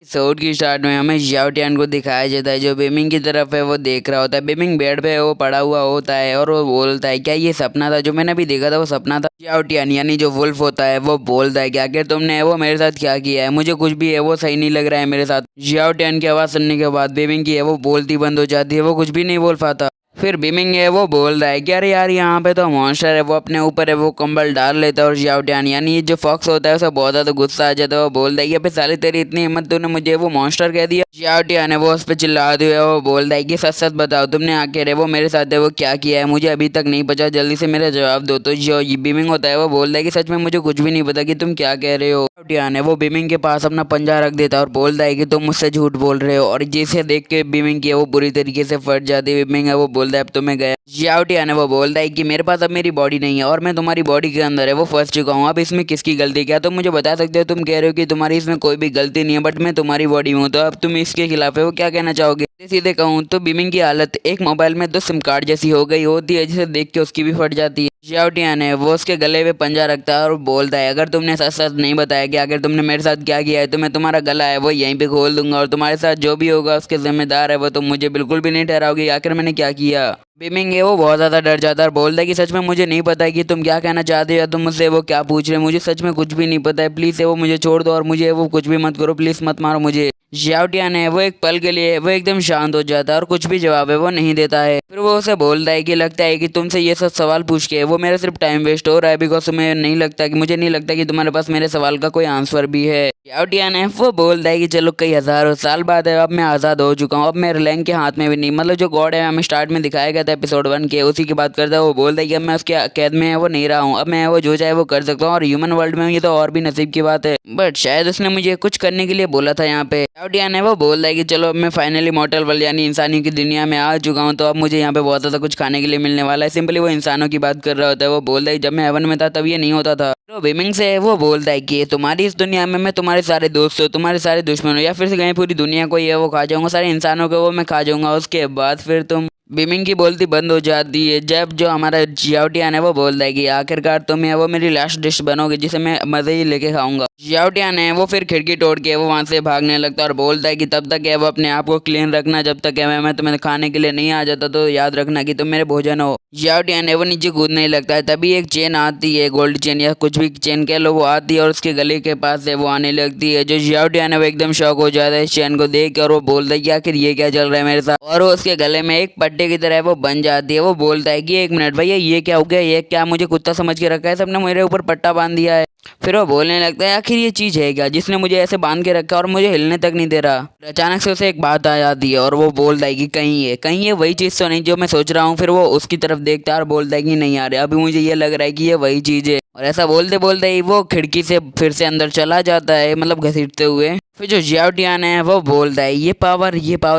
Episode की start में हमें याओ टियान को दिखाया जाता है जो बेमिंग की तरफ है वो देख रहा होता है। बेमिंग बेड पे वो पड़ा हुआ होता है और वो बोलता है क्या ये सपना था, जो मैंने अभी देखा था वो सपना था। याओ टियान यानी जो वुल्फ होता है वो बोलता है कि आखिर तुमने वो मेरे साथ क्या किया है, मुझे कुछ भी है वो सही नहीं लग रहा है मेरे साथ। याओ टियान की आवाज़ सुनने के बाद बेमिंग की है वो बोलती बंद हो जाती है, वो कुछ भी नहीं बोल पाता। फिर बीमिंग है वो बोल रहा है कि अरे यार यहाँ पे तो मॉन्स्टर है, वो अपने ऊपर है वो कंबल डाल लेता है और याओ टियान यानी जो फॉक्स होता है उसे बहुत ज़्यादा गुस्सा आ जाता है। वो बोल रहा है कि अबे साले तेरी इतनी हिम्मत, तूने मुझे वो मॉन्स्टर कह दिया। याओ टियान है वो उस पर चिल्लाते हुए वो बोल रहा है कि सच सच बताओ तुमने आखिर है वो मेरे साथ है वो क्या किया है, मुझे अभी तक नहीं पता, जल्दी से मेरा जवाब दो। तो जो बीमिंग होता है वो बोल रहा है कि सच में मुझे कुछ भी नहीं पता कि तुम क्या कह रहे हो। याओ टियान है वो बीमिंग के पास अपना पंजा रख देता है और बोल रहा है कि तुम मुझसे झूठ बोल रहे हो। और जिसे देख के बीमिंग की है वो बुरी तरीके से फट जाती है। बीमिंग है वो बोल रहा है अब तो मैं गया। याओ टियान है वो बोल रहा है कि मेरे पास अब मेरी बॉडी नहीं है और मैं तुम्हारी बॉडी के अंदर है वो फंस चुका हूँ, अब इसमें किसकी गलती, क्या तुम मुझे बता सकते हो? तुम कह रहे हो कि तुम्हारी इसमें कोई भी गलती नहीं है बट मैं तुम्हारी बॉडी में हूँ, तो अब तुम इसके खिलाफ है वो क्या कहना चाहोगे? सीधे कहूँ तो बीमिंग की हालत एक मोबाइल में 2 सिम कार्ड जैसी हो गई होती है, जिसे देख के उसकी भी फट जाती है। याओ टियान है वो उसके गले पे पंजा रखता है और बोलता है अगर तुमने सच सच नहीं बताया कि आखिर तुमने मेरे साथ क्या किया है तो मैं तुम्हारा गला है वो यहीं पे खोल दूंगा और तुम्हारे साथ जो भी होगा उसके जिम्मेदार है वो तुम मुझे बिल्कुल भी नहीं ठहराओगे आखिर मैंने क्या किया। बीमिंग है वो बहुत ज़्यादा डर जाता है और बोलता है कि सच में मुझे नहीं पता है कि तुम क्या कहना चाहते हो या तुम मुझसे वो क्या पूछ रहे हो, मुझे सच में कुछ भी नहीं पता है, प्लीज़ है वो मुझे छोड़ दो और मुझे वो कुछ भी मत करो, प्लीज़ मत मारो मुझे। याओ टियान है वो एक पल के लिए वो एकदम शांत हो जाता है और कुछ भी जवाब है वो नहीं देता है। फिर वो उसे बोलता है कि लगता है कि तुमसे ये सब सवाल पूछ के वो मेरा सिर्फ टाइम वेस्ट हो रहा है, बिकॉज तुम्हें नहीं लगता कि मुझे नहीं लगता कि तुम्हारे पास मेरे सवाल का कोई आंसर भी है। याओ टियान है वो बोलता है कि चलो कई हजारों साल बाद है अब मैं आज़ाद हो चुका हूँ, अब मैं रिलैंग के हाथ में भी नहीं, मतलब जो गॉड है हमें स्टार्ट में दिखाया गया था एपिसोड 1 के उसी की बात करता है। वो बोलता है कि अब मैं उसके कैद में है वो नहीं रहा हूँ, अब मैं वो जो चाहे वो कर सकता हूँ और ह्यूमन वर्ल्ड में ये तो और भी नसीब की बात है, बट शायद उसने मुझे कुछ करने के लिए बोला था यहाँ पे। याओ टियान है वो बोल रहा है कि चलो अब मैं फाइनली मॉर्टल वर्ल्ड यानी इंसानियों की दुनिया में आ चुका हूँ, तो अब मुझे यहाँ पे बहुत ज़्यादा कुछ खाने के लिए मिलने वाला है। सिंपली वो इंसानों की बात कर रहा होता है। वो बोल रहा है जब मैं हेवन में था तब ये नहीं होता था। तो बीमिंग से वो बोलता है कि तुम्हारी इस दुनिया में मैं तुम्हारे सारे दोस्त हो, तुम्हारे सारे दुश्मन हो, या फिर से कहीं पूरी दुनिया को ये वो खा जाऊंगा, सारे इंसानों को वो मैं खा जाऊंगा, उसके बाद फिर तुम। बीमिंग की बोलती बंद हो जाती है जब जो हमारा याओ टियान है वो बोल रहा है कि आखिरकार तुम है वो मेरी लास्ट डिश बनोगे जिसे मैं मज़े ही लेके खाऊंगा। याओ टियान है वो फिर खिड़की तोड़ के वो वहाँ से भागने लगता है और बोलता है कि तब तक है वो अपने आप को क्लीन रखना, जब तक है मैं तुम्हें खाने के लिए नहीं आ जाता तो याद रखना कि तुम मेरे भोजन हो। याओ टियान है वो नीचे कूदने लगता है, तभी एक चेन आती है, गोल्ड चेन या कुछ भी चेन कह लो, वो आती है और उसके गले के पास से वो आने लगती है। जो याओ टियान है वो एकदम शॉक हो जाता है इस चेन को देख कर और वो बोलता है कि आखिर ये क्या चल रहा है मेरे साथ, और वो उसके गले में एक पट्टे की तरह वो बन जाती है। वो बोलता है कि एक मिनट भैया ये क्या हो गया, ये क्या मुझे कुत्ता समझ के रखा है, सबने मेरे ऊपर पट्टा बांध दिया है। फिर वो बोलने लगता है आखिर ये चीज़ है क्या जिसने मुझे ऐसे बांध के रखा और मुझे हिलने तक नहीं दे रहा। अचानक से उसे एक बात आ जाती है और वो बोलता है कि कहीं ये वही चीज़ तो नहीं जो मैं सोच रहा हूँ। फिर वो उसकी तरफ देखता है और बोलता है कि नहीं यार अभी मुझे ये लग रहा है कि ये वही चीज़ है, और ऐसा बोलते बोलते ही वो खिड़की से फिर से अंदर चला जाता है, मतलब घसीटते हुए। फिर जो याओ टियान है वो बोलता है ये पावर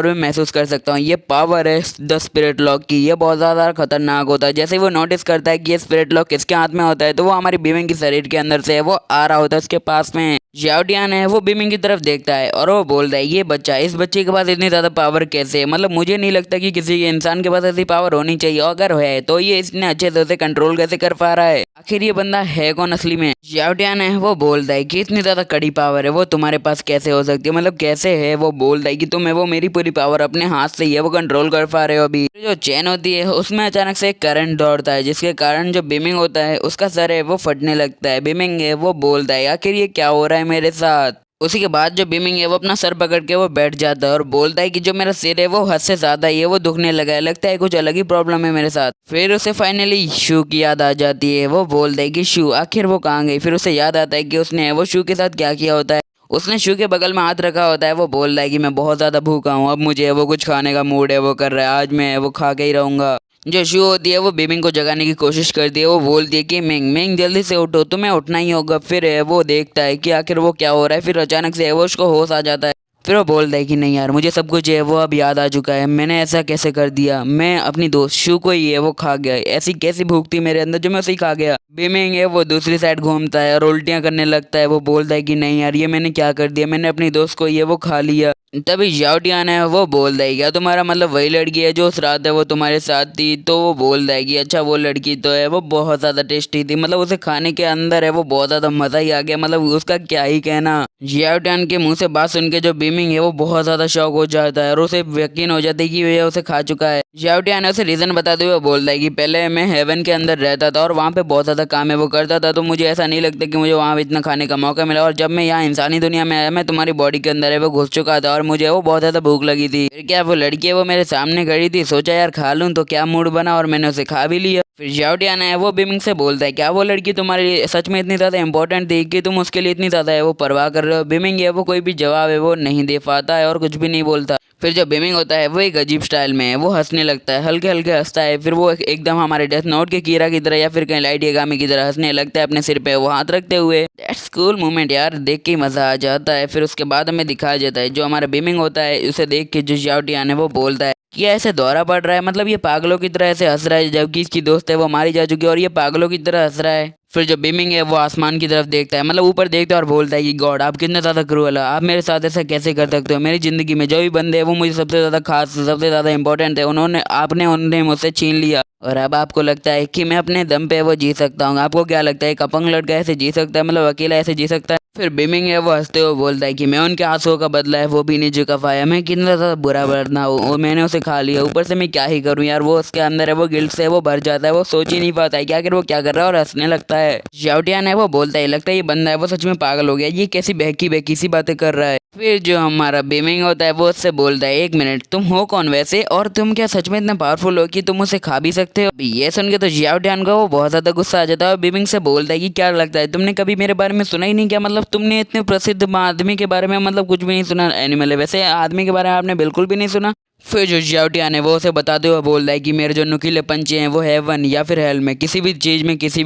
मैं महसूस कर सकता हूँ, ये पावर है द स्पिरिट लॉक की, ये बहुत ज़्यादा खतरनाक होता है। जैसे ही वो नोटिस करता है कि ये स्पिरिट लॉक किसके हाथ में होता है तो वो हमारी बीमिंग की शरीर के अंदर से वो आ रहा होता है उसके पास में। याओ टियान है वो बीमिंग की तरफ देखता है और वो बोलता है ये बच्चा, इस बच्चे के पास इतनी ज़्यादा पावर कैसे है, मतलब मुझे नहीं लगता कि किसी इंसान के पास ऐसी पावर होनी चाहिए, अगर है तो ये इतने अच्छे से उसे कंट्रोल कैसे कर पा रहा है, आखिर ये बंदा है कौन असली में। याओ टियान है वो बोलता है कि इतनी ज़्यादा कड़ी पावर है वो तुम्हारे पास कैसे हो सकती है, मतलब कैसे है। वो बोलता है कि तुम है वो मेरी पूरी पावर अपने हाथ से ही है वो कंट्रोल कर पा रहे हो। अभी जो चेन होती है उसमें अचानक से एक करंट दौड़ता है जिसके कारण जो बीमिंग होता है उसका सर है वो फटने लगता है। बीमिंग है वो बोलता है आखिर ये क्या हो रहा है मेरे साथ। उसी के बाद जो बीमिंग है वो अपना सर पकड़ के वो बैठ जाता है और बोलता है कि जो मेरा सिर है वो हद से ज़्यादा ही है वो दुखने लगा है, लगता है कुछ अलग ही प्रॉब्लम है मेरे साथ। फिर उसे फाइनली शू की याद आ जाती है। वो बोलता है कि शू आखिर वो कहाँ गई। फिर उसे याद आता है कि उसने वो शू के साथ क्या किया होता है, उसने शू के बगल में हाथ रखा होता है। वो बोल रहा है कि मैं बहुत ज़्यादा भूखा हूँ, अब मुझे वो कुछ खाने का मूड है वो कर रहा है, आज मैं वो खा के ही रहूँगा। जो शू होती है वो बीमिंग को जगाने की कोशिश करती है। वो बोलती है कि मिंग मिंग जल्दी से उठो, तुम्हें उठना ही होगा। फिर है वो देखता है कि आखिर वो क्या हो रहा है। फिर अचानक से है वो उसको होश आ जाता है। फिर वो बोलता है कि नहीं यार मुझे सब कुछ है वो अब याद आ चुका है, मैंने ऐसा कैसे कर दिया, मैं अपनी दोस्त शू को ही है वो खा गया, ऐसी कैसी भूख थी मेरे अंदर जो मैं उसे ही खा गया। बीमिंग है वो दूसरी साइड घूमता है और उल्टियाँ करने लगता है। वो बोलता है कि नहीं यार ये मैंने क्या कर दिया, मैंने अपनी दोस्त को ये वो खा लिया। तभी याओटियान है वो बोल देगी क्या तुम्हारा मतलब वही लड़की है जो उस रात है वो तुम्हारे साथ थी। तो वो बोल देगी अच्छा वो लड़की तो है वो बहुत ज़्यादा टेस्टी थी, मतलब उसे खाने के अंदर है वो बहुत ज़्यादा मज़ा ही आ गया, मतलब उसका क्या ही कहना। याओटियान के मुंह से बात सुन के जो बीमिंग है वो बहुत ज़्यादा शॉक हो जाता है और उसे यकीन हो जाता है कि ये उसे खा चुका है। याओटियान है उसे रीज़न बताते हुए बोल देगी पहले मैं हेवन के अंदर रहता था और वहाँ पे बहुत ज़्यादा काम है वो करता था, तो मुझे ऐसा नहीं लगता कि मुझे वहाँ पे इतना खाने का मौका मिला, और जब मैं यहाँ इंसानी दुनिया में आया मैं तुम्हारी बॉडी के अंदर है वो घुस चुका था और मुझे वो बहुत ज़्यादा भूख लगी थी। फिर क्या वो लड़की है वो मेरे सामने खड़ी थी, सोचा यार खा लूँ, तो क्या मूड बना और मैंने उसे खा भी लिया। फिर याओटियान है वो बीमिंग से बोलता है क्या वो लड़की तुम्हारे लिए सच में इतनी ज़्यादा इंपॉर्टेंट थी कि तुम उसके लिए इतनी ज़्यादा है वो परवाह कर रहे हो। बीमिंग है वो कोई भी जवाब है वो नहीं दे पाता है और कुछ भी नहीं बोलता। फिर जो बीमिंग होता है वो एक अजीब स्टाइल में है वो हंसने लगता है, हल्के हल्के हंसता है, फिर वो एकदम हमारे डेथ नोट के कीरा की तरह या फिर कहीं लाइट यागामी की तरह हंसने लगता है अपने सिर पे वो हाथ रखते हुए। दैट्स कूल मोमेंट यार, देख के ही मज़ा आ जाता है। फिर उसके बाद हमें दिखाया जाता है जो हमारा बीमिंग होता है उसे देख के जो याओटियान है वो बोलता है कि ऐसे दौरा पड़ रहा है, मतलब ये पागलों की तरह ऐसे हंस रहा है जबकि इसकी दोस्त है वो मारी जा चुकी है और ये पागलों की तरह हंस रहा है। फिर जो बीमिंग है वो आसमान की तरफ देखता है, मतलब ऊपर देखता है और बोलता है कि गॉड आप कितने ज़्यादा क्रूअल हो, आप मेरे साथ ऐसा कैसे कर सकते हो। मेरी ज़िंदगी में जो भी बंदे हैं वो मुझे सबसे ज़्यादा खास सबसे ज़्यादा इंपॉर्टेंट है, उन्हें मुझसे छीन लिया और अब आपको लगता है कि मैं अपने दम पे वो जी सकता हूँ। आपको क्या लगता है एक अपंग लड़का ऐसे जी सकता है, मतलब अकेला ऐसे जी सकता है। फिर बीमिंग है वो हंसते हुए बोलता है कि मैं उनके आंसुओं का बदला है वो भी नहीं चुका पाया, मैं कितना ज़्यादा बुरा बना हूँ और मैंने उसे खा लिया, ऊपर से मैं क्या ही करूँ यार। वो उसके अंदर है वो गिल्ट से वो भर जाता है, वो सोच ही नहीं पाता है कि आखिर वो क्या कर रहा है और हंसने लगता है। याओटियान है वो बोलता है लगता है ये बंदा है वो सच में पागल हो गया, ये कैसी बहकी बहकी सी बातें कर रहा है। फिर जो हमारा बीमिंग होता है वो उससे बोलता है एक मिनट तुम हो कौन वैसे, और तुम क्या सच में इतना पावरफुल हो कि तुम उसे खा भी सकते हो। ये सुन के तो याओटियान को वो बहुत ज्यादा गुस्सा आ जाता है और बीमिंग से बोलता है कि क्या लगता है तुमने कभी मेरे बारे में सुना ही नहीं क्या, मतलब तुमने इतने प्रसिद्ध आदमी के बारे में मतलब कुछ भी नहीं सुना, एनिमल है वैसे आदमी के बारे में आपने बिल्कुल भी नहीं सुना। फिर जो याओटियान है वो उसे बताते हुए बोलता है कि मेरे जो नुकीले पंचे हैं वो हेवन या फिर हेल में किसी भी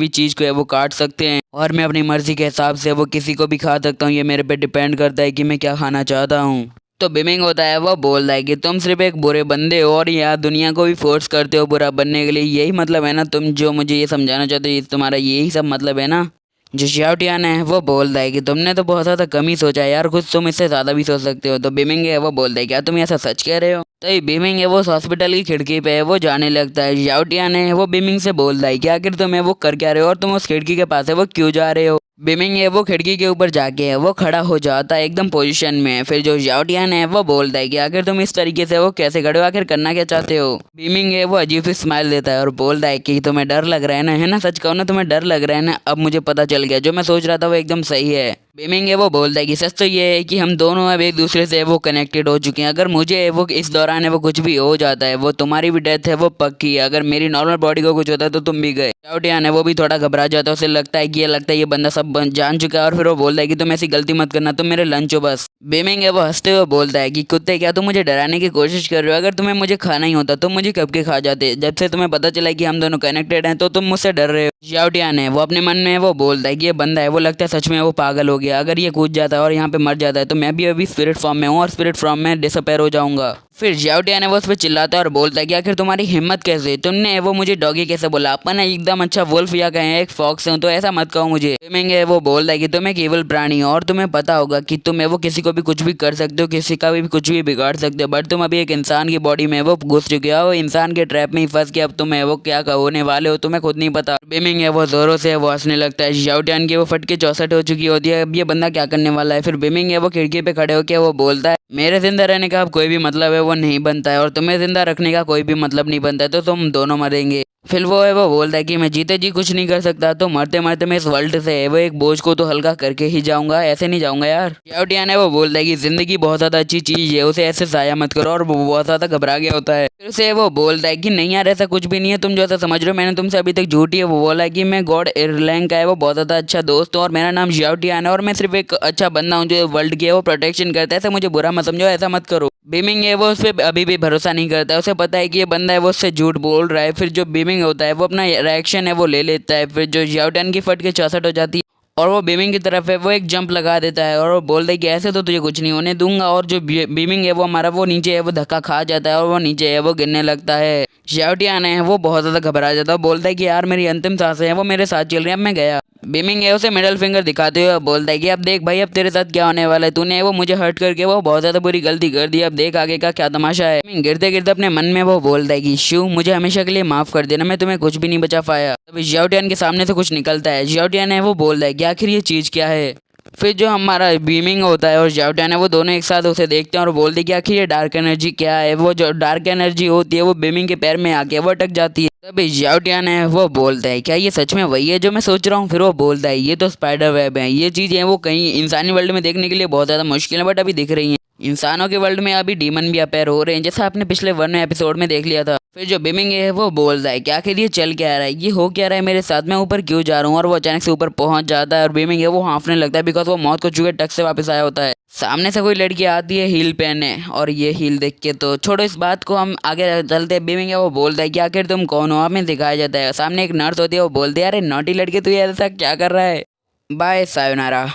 चीज़ को है वो काट सकते हैं और मैं अपनी मर्जी के हिसाब से वो किसी को भी खा सकता हूँ, ये मेरे पे डिपेंड करता है कि मैं क्या खाना चाहता हूँ। तो बीमिंग होता है वो बोल रहा है कि तुम सिर्फ एक बुरे बंदे हो और यहाँ दुनिया को भी फोर्स करते हो बुरा बनने के लिए, यही मतलब है ना तुम जो मुझे ये समझाना चाहते हो, तुम्हारा यही सब मतलब है ना। जो याओटियान है वो बोल रहा है कि तुमने तो बहुत ज़्यादा कम ही सोचा है यार, कुछ तुम इससे ज़्यादा भी सोच सकते हो। तो बीमिंग है वो बोलता है क्या तुम ऐसा सच कह रहे हो। तो ये बीमिंग है वो हॉस्पिटल की खिड़की पे है वो जाने लगता है। याओटियान है वो बीमिंग से बोल रहा है कि आखिर तुम्हें वो कर क्या रहे हो और तुम उस खिड़की के पास है वो क्यों जा रहे हो। बीमिंग है वो खिड़की के ऊपर जाके है वो खड़ा हो जाता है एकदम पोजीशन में। फिर जो याओटियान है वो बोलता है कि आखिर तुम इस तरीके से वो कैसे खड़े हो, आखिर करना क्या चाहते हो। बीमिंग है वो अजीब सी स्माइल देता है और बोलता है कि तुम्हें डर लग रहा है ना सच कहो ना तुम्हें डर लग रहा है ना, अब मुझे पता चल गया जो मैं सोच रहा था वो एकदम सही है। बीमिंग है वो बोलता है कि सच तो ये है कि हम दोनों अब एक दूसरे से वो कनेक्टेड हो चुके हैं, अगर मुझे वो इस दौरान है वो कुछ भी हो जाता है वो तुम्हारी भी डेथ है वो पक्की है, अगर मेरी नॉर्मल बॉडी को कुछ होता है तो तुम भी गए। याओटियान है वो भी थोड़ा घबरा जाता है, उसे लगता है ये बंदा सब जान चुका है और फिर वो बोलता है कि तुम ऐसी गलती मत करना, तुम मेरे लंच हो बस। बीमिंग है वो हंसते हुए बोलता है कि कुत्ते क्या तुम मुझे डराने की कोशिश कर रहे हो, अगर तुम्हें मुझे खाना ही होता तुम मुझे कब के खा जाते, जब से तुम्हें पता चला कि हम दोनों कनेक्टेड हैं तो तुम मुझसे डर रहे हो। याओटियान है वो अपने मन में वो बोलता है कि ये बंदा है वो लगता है सच में वो पागल हो गया, अगर ये कूद जाता है और यहाँ पे मर जाता है तो मैं भी अभी स्पिरिट फॉर्म में हूँ और स्पिरिट फॉर्म में डिसअपेयर हो जाऊंगा। फिर याओटियान है वो उस पर चिल्लाता है और बोलता है कि आखिर तुम्हारी हिम्मत कैसे, तुमने वो मुझे डॉगी कैसे बोला, अपन एकदम अच्छा वुल्फ या कहें एक फॉक्स हूँ तो ऐसा मत कहो मुझे। बीमिंग है वो बोलता है कि तुम एक केवल प्राणी हो और तुम्हें पता होगा कि तुम वो किसी को भी कुछ भी कर सकते हो, किसी का भी कुछ भी बिगाड़ सकते हो, बट तुम अभी एक इंसान की बॉडी में वो घुस चुके हो, वो इंसान के ट्रैप में ही फंस के अब तुम वो क्या होने वाले हो तुम्हें खुद नहीं पता। बीमिंग है वो जोरों से वो हंसने लगता है। याओटियान की वो फटके 64 हो चुकी होती है, अब ये बंदा क्या करने वाला है। फिर बीमिंग है वो खिड़की पे खड़े होकर वो बोलता है मेरे जिंदा रहने का अब कोई भी मतलब है वो नहीं बनता है और तुम्हें जिंदा रखने का कोई भी मतलब नहीं बनता है, तो तुम दोनों मरेंगे। फिर वो है वो बोलता है कि मैं जीते जी कुछ नहीं कर सकता, तो मरते मरते मैं इस वर्ल्ड से है वो एक बोझ को तो हल्का करके ही जाऊंगा, ऐसे नहीं जाऊंगा यार। याओटियान है वो बोलता है कि जिंदगी बहुत ज्यादा अच्छी चीज है, उसे ऐसे जाया मत करो, और वो बहुत ज्यादा घबरा गया होता है। फिर उसे वो बोलता है कि नहीं यार ऐसा कुछ भी नहीं है, तुम जो ऐसा समझ रहे हो, मैंने तुमसे अभी तक झूठी है वो बोला कि मैं गॉड एयरलैंग का है वो बहुत ज्यादा अच्छा दोस्त हूँ और मेरा नाम याओटियान है और मैं सिर्फ एक अच्छा बंदा हूँ जो वर्ल्ड की है वो प्रोटेक्शन करता है, ऐसा मुझे बुरा मत समझो, ऐसा मत करो। बीमिंग है वो उस पर अभी भी भरोसा नहीं करता है, उसे पता है कि ये बंदा है वो उससे झूठ बोल रहा है। फिर जो बीमिंग होता है वो अपना रिएक्शन है वो ले लेता है। फिर जो याओटियान की फट के 64 हो जाती है और वो बीमिंग की तरफ है वो एक जंप लगा देता है और वो बोलता है कि ऐसे तो तुझे कुछ नहीं होने दूंगा, और जो बीमिंग है वो हमारा वो नीचे है वो धक्का खा जाता है और वो नीचे है वो गिरने लगता है। याओटियान है वो बहुत ज़्यादा घबरा जाता है, बोलता है कि यार मेरी अंतिम सांसें हैं वो मेरे साथ चल रही हैं, अब मैं गया। बीमिंग है उसे मिडल फिंगर दिखाते हुए बोलता है कि अब देख भाई अब तेरे साथ क्या होने वाला है, तूने वो मुझे हर्ट करके वो बहुत ज्यादा बुरी गलती कर दी, अब देख आगे का क्या तमाशा है। बीमिंग गिरते गिरते अपने मन में वो बोलता है कि शिव मुझे हमेशा के लिए माफ कर देना, मैं तुम्हें कुछ भी नहीं बचा पाया। तभी जियाओटियन के सामने से कुछ निकलता है। जियाओटियन है वो बोलता है कि आखिर ये चीज क्या है। फिर जो हमारा बीमिंग होता है और जियाओटियन है वो दोनों एक साथ उसे देखते हैं और बोलते हैं कि आखिर ये डार्क एनर्जी क्या है। वो जो डार्क एनर्जी होती है वो बीमिंग के पैर में आके वो अटक जाती है। तभी जियाओटियन है वो बोलता है क्या ये सच में वही है जो मैं सोच रहा हूँ। फिर वो बोलता है ये तो स्पाइडर वेब है, ये चीज़ें वो कहीं इंसानी वर्ल्ड में देखने के लिए बहुत ज़्यादा मुश्किल है बट अभी दिख रही हैं। इंसानों के वर्ल्ड में अभी डीमन भी अपेयर हो रहे हैं जैसा आपने पिछले 1 एपिसोड में देख लिया था। फिर जो बीमिंग है वो बोलता है कि आखिर ये चल क्या रहा है, ये हो क्या रहा है मेरे साथ, मैं ऊपर क्यों जा रहा हूँ। और वो अचानक से ऊपर पहुंच जाता है और बीमिंग है वो हाँफने लगता है बिकॉज वो मौत को चूके टक से वापस आया होता है। सामने से कोई लड़की आती है हील पहने और ये हील देख के तो छोड़ो इस बात को, हम आगे चलते हैं। बीमिंग है वो बोलता है कि आखिर तुम कौन हो, हमें दिखाया जाता है। सामने एक नर्स होती है वो बोलती है अरे नॉटी लड़के तू ये ऐसा क्या कर रहा है। Bye sayonara.